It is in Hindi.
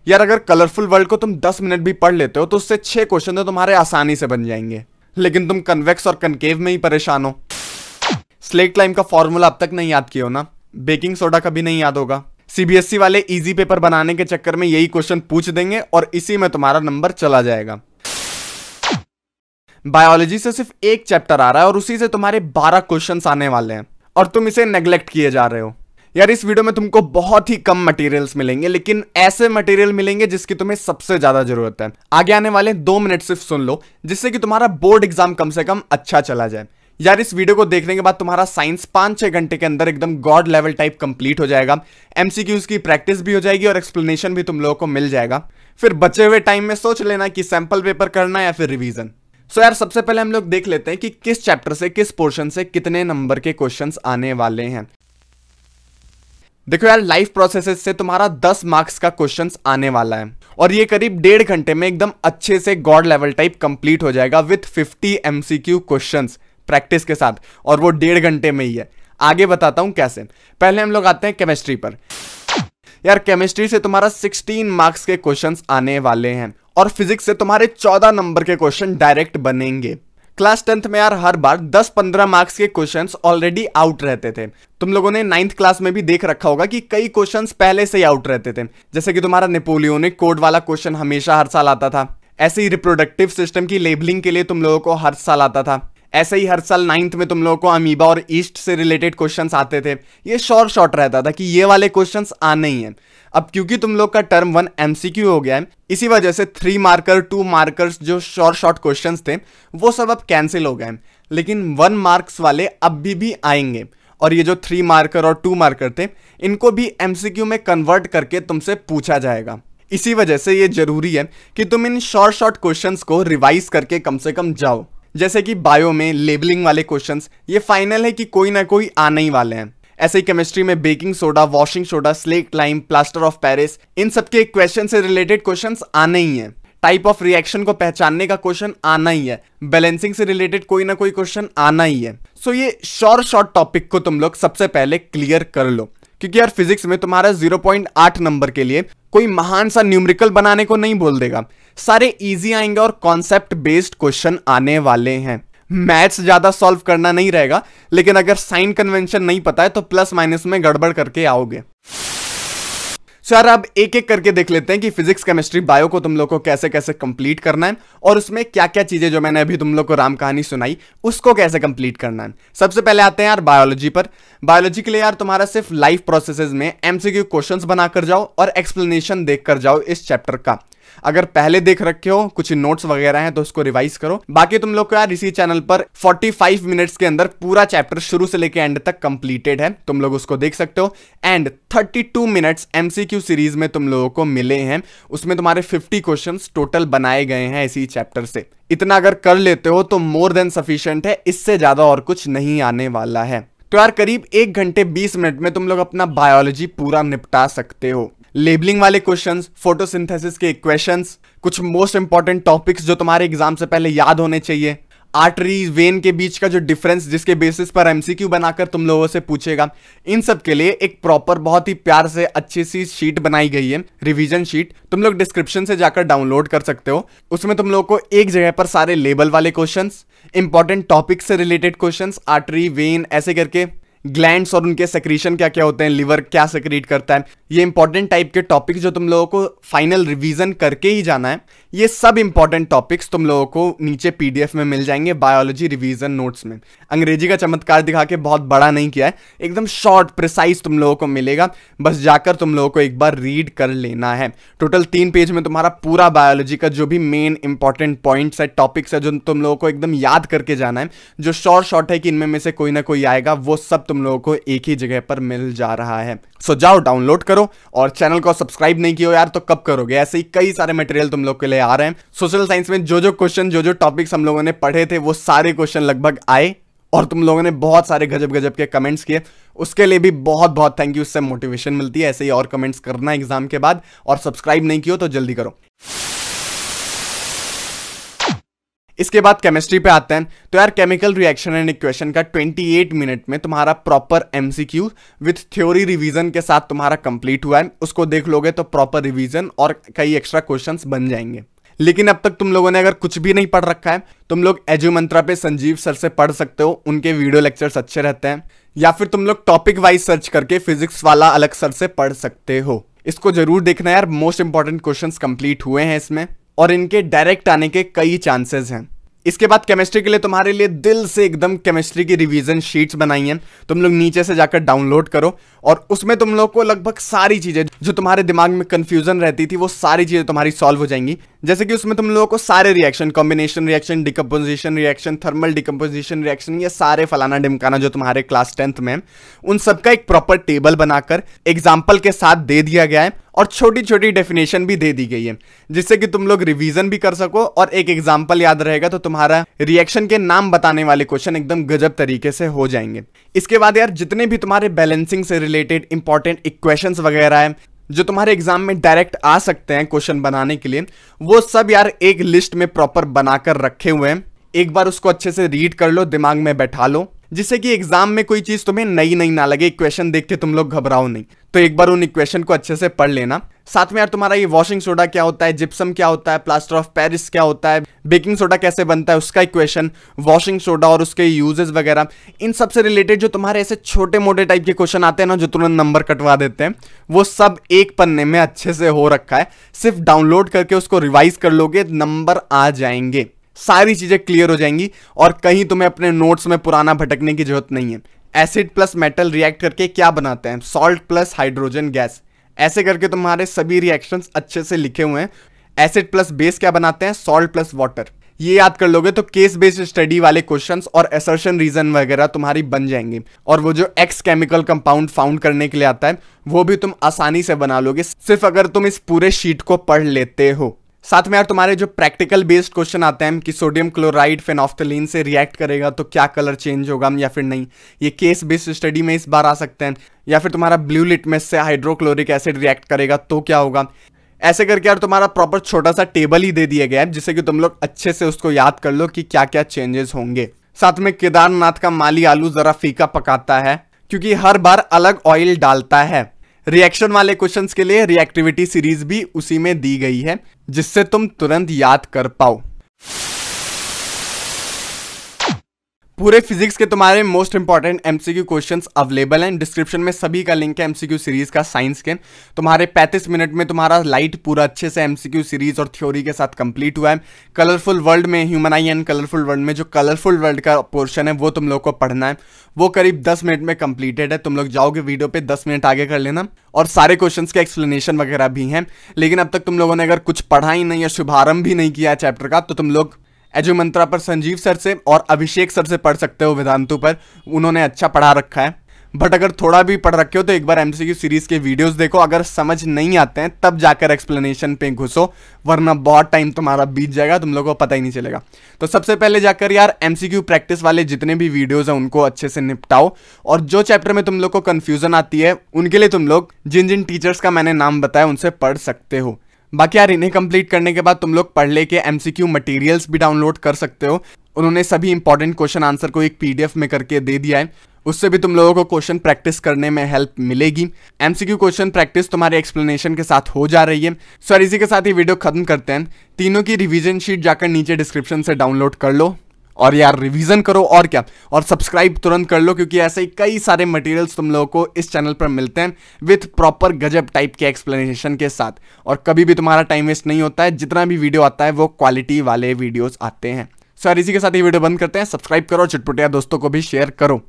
यार अगर कलरफुल वर्ल्ड को तुम 10 मिनट भी पढ़ लेते हो तो उससे 6 क्वेश्चन तो तुम्हारे आसानी से बन जाएंगे, लेकिन तुम कन्वेक्स और कनकेव में ही परेशान हो। स्लेट लाइन का फॉर्मूला अब तक नहीं याद किया हो ना, बेकिंग सोडा का भी नहीं याद होगा। सीबीएसई वाले इजी पेपर बनाने के चक्कर में यही क्वेश्चन पूछ देंगे और इसी में तुम्हारा नंबर चला जाएगा। बायोलॉजी से सिर्फ एक चैप्टर आ रहा है और उसी से तुम्हारे 12 क्वेश्चंस आने वाले हैं और तुम इसे नेग्लेक्ट किए जा रहे हो। यार इस वीडियो में तुमको बहुत ही कम मटेरियल्स मिलेंगे, लेकिन ऐसे मटेरियल मिलेंगे जिसकी तुम्हें सबसे ज्यादा जरूरत है। आगे आने वाले 2 मिनट सिर्फ सुन लो, जिससे कि तुम्हारा बोर्ड एग्जाम कम से कम अच्छा चला जाए। यार इस वीडियो को देखने के बाद तुम्हारा साइंस 5-6 घंटे के अंदर एकदम गॉड लेवल टाइप कंप्लीट हो जाएगा। एमसीक्यूज की प्रैक्टिस भी हो जाएगी और एक्सप्लेनेशन भी तुम लोगों को मिल जाएगा। फिर बचे हुए टाइम में सोच लेना कि सैंपल पेपर करना या फिर रिवीजन। सो यार सबसे पहले हम लोग देख लेते हैं कि किस चैप्टर से किस पोर्शन से कितने नंबर के क्वेश्चंस आने वाले हैं। देखो यार लाइफ प्रोसेसेस से तुम्हारा 10 मार्क्स का क्वेश्चंस आने वाला है और ये करीब 1.5 घंटे में एकदम अच्छे से गॉड लेवल टाइप कंप्लीट हो जाएगा विथ 50 एमसीक्यू क्वेश्चंस प्रैक्टिस के साथ, और वो 1.5 घंटे में ही है। आगे बताता हूं कैसे। पहले हम लोग आते हैं केमिस्ट्री पर। यार केमिस्ट्री से तुम्हारा 16 मार्क्स के क्वेश्चंस आने वाले हैं और फिजिक्स से तुम्हारे 14 नंबर के क्वेश्चन डायरेक्ट बनेंगे। क्लास 10th में यार हर बार 10-15 मार्क्स के क्वेश्चंस ऑलरेडी आउट रहते थे। तुम लोगों ने 9th क्लास में भी देख रखा होगा कि कई क्वेश्चंस पहले से ही आउट रहते थे, जैसे कि तुम्हारा नेपोलियनिक कोड वाला क्वेश्चन हमेशा हर साल आता था। ऐसे ही रिप्रोडक्टिव सिस्टम की लेबलिंग के लिए तुम लोगों को हर साल आता था। ऐसे ही हर साल 9th में तुम लोगों को अमीबा और ईस्ट से रिलेटेड क्वेश्चंस आते थे। ये शॉर्ट रहता था कि ये वाले क्वेश्चंस आने ही हैं। अब क्योंकि तुम लोग का टर्म 1 एमसीक्यू हो गया है, इसी वजह से 3 मार्कर 2 मार्कर्स जो शॉर्ट क्वेश्चंस थे वो सब अब कैंसिल हो गए हैं, लेकिन 1 मार्क्स वाले अब भी आएंगे। और ये जो 3 मार्कर और 2 मार्कर थे इनको भी एमसीक्यू में कन्वर्ट करके तुमसे पूछा जाएगा। इसी वजह से ये जरूरी है कि तुम इन शॉर्ट क्वेश्चंस को रिवाइज करके कम से कम जाओ। जैसे कि बायो में लेबलिंग वाले क्वेश्चंस ये फाइनल है कि कोई ना कोई आने ही वाले हैं। ऐसे ही केमिस्ट्री में baking soda, washing soda, slate lime, plaster of Paris, इन सब के क्वेश्चन से रिलेटेड क्वेश्चंस आने ही हैं। टाइप ऑफ रिएक्शन को पहचानने का क्वेश्चन आना ही है। बैलेंसिंग से रिलेटेड कोई ना कोई क्वेश्चन आना ही है। सो ये शॉर्ट टॉपिक को तुम लोग सबसे पहले क्लियर कर लो, क्योंकि यार फिजिक्स में तुम्हारा 0.8 नंबर के लिए कोई महान सा न्यूमेरिकल बनाने को नहीं बोल देगा। सारे इजी आएंगे और कॉन्सेप्ट बेस्ड क्वेश्चन आने वाले हैं। मैथ्स ज्यादा सॉल्व करना नहीं रहेगा, लेकिन अगर साइन कन्वेंशन नहीं पता है तो प्लस माइनस में गड़बड़ करके आओगे। सर अब एक एक करके देख लेते हैं कि फिजिक्स, केमिस्ट्री, बायो को तुम लोग को कैसे कैसे कंप्लीट करना है और उसमें क्या क्या चीजें जो मैंने अभी तुम लोग को राम कहानी सुनाई उसको कैसे कंप्लीट करना है। सबसे पहले आते हैं यार बायोलॉजी पर। बायोलॉजी के लिए यार तुम्हारा सिर्फ लाइफ प्रोसेसेस में एमसीक्यू क्वेश्चंस बनाकर जाओ और एक्सप्लेनेशन देखकर जाओ इस चैप्टर का। अगर पहले देख रखे हो, कुछ नोट्स वगैरह हैं तो उसको रिवाइज करो। बाकी तुम लोग को यार इसी चैनल पर 45 मिनट्स के अंदर पूरा चैप्टर शुरू से लेकर एंड तक कंप्लीटेड है, तुम लोग उसको देख सकते हो। एंड 32 मिनट्स एमसीक्यू सीरीज में तुम लोगों को मिले हैं, उसमें तुम्हारे 50 क्वेश्चंस टोटल बनाए गए हैं इसी चैप्टर से। इतना अगर कर लेते हो तो मोर देन सफिशिएंट है, इससे ज्यादा और कुछ नहीं आने वाला है। तो यार करीब 1 घंटे 20 मिनट में तुम लोग अपना बायोलॉजी पूरा निपटा सकते हो। लेबलिंग वाले क्वेश्चंस, फोटोसिंथेसिस के इक्वेशंस, कुछ मोस्ट इंपॉर्टेंट टॉपिक्स जो तुम्हारे एग्जाम से पहले याद होने चाहिए, आर्टरी वेन के बीच का जो डिफरेंस जिसके बेसिस पर एमसीक्यू बनाकर तुम लोगों से पूछेगा, इन सब के लिए एक प्रॉपर बहुत ही प्यार से अच्छी सी शीट बनाई गई है, रिवीजन शीट। तुम लोग डिस्क्रिप्शन से जाकर डाउनलोड कर सकते हो। उसमें तुम लोग को एक जगह पर सारे लेबल वाले क्वेश्चंस, इंपॉर्टेंट टॉपिक से रिलेटेड क्वेश्चंस, आर्टरी वेन ऐसे करके, ग्लैंड्स और उनके सेक्रीशन क्या क्या होते हैं, लिवर क्या सेक्रीट करता है, ये इंपॉर्टेंट टाइप के टॉपिक्स जो तुम लोगों को फाइनल रिवीजन करके ही जाना है, ये सब इंपॉर्टेंट टॉपिक्स तुम लोगों को नीचे पीडीएफ में मिल जाएंगे बायोलॉजी रिवीजन नोट्स में। अंग्रेजी का चमत्कार दिखा के बहुत बड़ा नहीं किया है, एकदम शॉर्ट प्रिसाइज तुम लोगों को मिलेगा। बस जाकर तुम लोगों को एक बार रीड कर लेना है। टोटल 3 पेज में तुम्हारा पूरा बायोलॉजी का जो भी मेन इंपॉर्टेंट पॉइंट्स है, टॉपिक्स है, जो तुम लोगों को एकदम याद करके जाना है, जो शॉर्ट है कि इनमें में से कोई ना कोई आएगा, वो सब तुम लोगों को एक ही जगह पर मिल जा रहा है। सो जाओ डाउनलोड करो, और चैनल को सब्सक्राइब नहीं किया यार तो कब करोगे। ऐसे ही कई सारे मटेरियल तुम लोग के लिए आ रहे हैं। सोशल साइंस में जो क्वेश्चन, जो टॉपिक्स हम लोगों ने पढ़े थे वो सारे क्वेश्चन लगभग आए, और तुम लोगों ने बहुत सारे गजब के कमेंट्स किए, उसके लिए भी बहुत थैंक यू। इससे मोटिवेशन मिलती है। ऐसे ही और कमेंट्स करना एग्जाम के बाद, और सब्सक्राइब नहीं किया तो जल्दी करो। इसके बाद केमिस्ट्री पे आते हैं। तो यार केमिकल रिएक्शन एंड इक्वेशन का 28 मिनट में तुम्हारा proper MCQ with theory revision के साथ तुम्हारा कंप्लीट हुआ है। उसको देख लोगे तो प्रॉपर रिवीजन और कई एक्स्ट्रा क्वेश्चंस बन जाएंगे। लेकिन अब तक तुम लोगों ने अगर कुछ भी नहीं पढ़ रखा है, तुम लोग एजू मंत्रा पे संजीव सर से पढ़ सकते हो, उनके वीडियो लेक्चर्स अच्छे रहते हैं। या फिर तुम लोग टॉपिक वाइज सर्च करके फिजिक्स वाला अलग सर से पढ़ सकते हो। इसको जरूर देखना यार, मोस्ट इंपॉर्टेंट क्वेश्चंस कंप्लीट हुए हैं इसमें और इनके डायरेक्ट आने के कई चांसेस हैं। इसके बाद केमिस्ट्री के लिए तुम्हारे लिए दिल से एकदम केमिस्ट्री की रिवीजन शीट्स बनाई हैं, तुम लोग नीचे से जाकर डाउनलोड करो और उसमें तुम लोग को लगभग सारी चीजें जो तुम्हारे दिमाग में कंफ्यूजन रहती थी वो सारी चीजें तुम्हारी सॉल्व हो जाएंगी। जैसे कि उसमें तुम लोगों को सारे reaction, combination reaction, decomposition reaction, thermal decomposition reaction, ये सारे फलाना डिमकाना जो तुम्हारे क्लास 10th में, उन सबका एक प्रॉपर टेबल बनाकर एग्जाम्पल के साथ दे दिया गया है और छोटी छोटी डेफिनेशन भी दे दी गई है, जिससे कि तुम लोग रिवीजन भी कर सको और एक एग्जाम्पल याद रहेगा तो तुम्हारा रिएक्शन के नाम बताने वाले क्वेश्चन एकदम गजब तरीके से हो जाएंगे। इसके बाद यार जितने भी तुम्हारे बैलेंसिंग से रिलेटेड इंपॉर्टेंट इक्वेशंस वगैरह है जो तुम्हारे एग्जाम में डायरेक्ट आ सकते हैं क्वेश्चन बनाने के लिए, वो सब यार एक लिस्ट में प्रॉपर बनाकर रखे हुए हैं। एक बार उसको अच्छे से रीड कर लो, दिमाग में बैठा लो, जिससे कि एग्जाम में कोई चीज तुम्हें नई नई ना लगे, इक्वेशन देख के तुम लोग घबराओ नहीं। तो एक बार उन इक्वेशन को अच्छे से पढ़ लेना। साथ में यार तुम्हारा ये वॉशिंग सोडा क्या होता है, जिप्सम क्या होता है, प्लास्टर ऑफ पेरिस क्या होता है, बेकिंग सोडा कैसे बनता है उसका इक्वेशन, वॉशिंग सोडा और उसके यूजेस वगैरह, इन सब से रिलेटेड जो तुम्हारे ऐसे छोटे मोटे टाइप के क्वेश्चन आते हैं ना जो तुरंत नंबर कटवा देते हैं, वो सब एक पन्ने में अच्छे से हो रखा है। सिर्फ डाउनलोड करके उसको रिवाइज कर लोगे, नंबर आ जाएंगे, सारी चीजें क्लियर हो जाएंगी और कहीं तुम्हें अपने नोट्स में पुराना भटकने की जरूरत नहीं है। एसिड प्लस मेटल रिएक्ट करके क्या बनाते हैं, सॉल्ट प्लस हाइड्रोजन गैस, ऐसे करके तुम्हारे सभी रिएक्शंस अच्छे से लिखे हुए हैं। एसिड प्लस बेस क्या बनाते हैं, सॉल्ट प्लस वाटर, ये याद कर लोगे तो केस बेस्ड स्टडी वाले क्वेश्चंस और असर्शन रीजन वगैरह तुम्हारी बन जाएंगे। और वो जो एक्स केमिकल कंपाउंड फाउंड करने के लिए आता है वो भी तुम आसानी से बना लोगे, सिर्फ अगर तुम इस पूरे शीट को पढ़ लेते हो। साथ में यार तुम्हारे जो प्रैक्टिकल बेस्ड क्वेश्चन आते हैं कि सोडियम क्लोराइड फेनोफ्थलीन से रिएक्ट करेगा तो क्या कलर चेंज होगा या फिर नहीं, ये केस बेस्ड स्टडी में इस बार आ सकते हैं। या फिर तुम्हारा ब्लू लिटमस से हाइड्रोक्लोरिक एसिड रिएक्ट करेगा तो क्या होगा। ऐसे करके यार तुम्हारा प्रॉपर छोटा सा टेबल ही दे दिया गया है, जिससे कि तुम लोग अच्छे से उसको याद कर लो कि क्या क्या चेंजेस होंगे। साथ में केदारनाथ का माली आलू जरा फीका पकाता है क्योंकि हर बार अलग ऑयल डालता है। रिएक्शन वाले क्वेश्चंस के लिए रिएक्टिविटी सीरीज भी उसी में दी गई है, जिससे तुम तुरंत याद कर पाओ। पूरे फिजिक्स के तुम्हारे most important MCQ questions available हैं, डिस्क्रिप्शन में सभी का लिंक है एमसीक्यू सीरीज का। साइंस के तुम्हारे 35 मिनट में तुम्हारा लाइट पूरा अच्छे से एमसीक्यू सीरीज और थ्योरी के साथ कंप्लीट हुआ है। कलरफुल वर्ल्ड में, human I and colourful world में जो कलरफुल वर्ल्ड का पोर्शन है वो तुम लोग को पढ़ना है, वो करीब 10 मिनट में कंप्लीटेड है। तुम लोग जाओगे वीडियो पे 10 मिनट आगे कर लेना और सारे क्वेश्चंस के एक्सप्लेनेशन वगैरह भी हैं। लेकिन अब तक तुम लोगों ने अगर कुछ पढ़ा ही नहीं या शुभारंभ भी नहीं किया है चैप्टर का, तो तुम लोग एजू मंत्रा पर संजीव सर से और अभिषेक सर से पढ़ सकते हो, वेदांतु पर, उन्होंने अच्छा पढ़ा रखा है। बट अगर थोड़ा भी पढ़ रखे हो तो एक बार एमसीक्यू सीरीज के वीडियोस देखो, अगर समझ नहीं आते हैं तब जाकर एक्सप्लेनेशन पे घुसो, वरना बहुत टाइम तुम्हारा बीत जाएगा, तुम लोगों को पता ही नहीं चलेगा। तो सबसे पहले जाकर यार एमसीक्यू प्रैक्टिस वाले जितने भी वीडियोस हैं उनको अच्छे से निपटाओ, और जो चैप्टर में तुम लोग को कंफ्यूजन आती है उनके लिए तुम लोग जिन जिन टीचर्स का मैंने नाम बताया उनसे पढ़ सकते हो। बाकी यार इन्हें कंप्लीट करने के बाद तुम लोग पढ़ ले के एमसीक्यू मटेरियल्स भी डाउनलोड कर सकते हो। उन्होंने सभी इंपॉर्टेंट क्वेश्चन आंसर को एक पीडीएफ में करके दे दिया है, उससे भी तुम लोगों को क्वेश्चन प्रैक्टिस करने में हेल्प मिलेगी। एमसीक्यू क्वेश्चन प्रैक्टिस तुम्हारे एक्सप्लेनेशन के साथ हो जा रही है। सर इसी के साथ ये वीडियो खत्म करते हैं। तीनों की रिवीजन शीट जाकर नीचे डिस्क्रिप्शन से डाउनलोड कर लो और यार रिवीजन करो और क्या, और सब्सक्राइब तुरंत कर लो क्योंकि ऐसे ही कई सारे मटेरियल्स तुम लोगों को इस चैनल पर मिलते हैं विथ प्रॉपर गजब टाइप के एक्सप्लेनेशन के साथ। और कभी भी तुम्हारा टाइम वेस्ट नहीं होता है, जितना भी वीडियो आता है वो क्वालिटी वाले वीडियोस आते हैं। सर इसी के साथ ये वीडियो बंद करते हैं। सब्सक्राइब करो, चुटपुटिया दोस्तों को भी शेयर करो।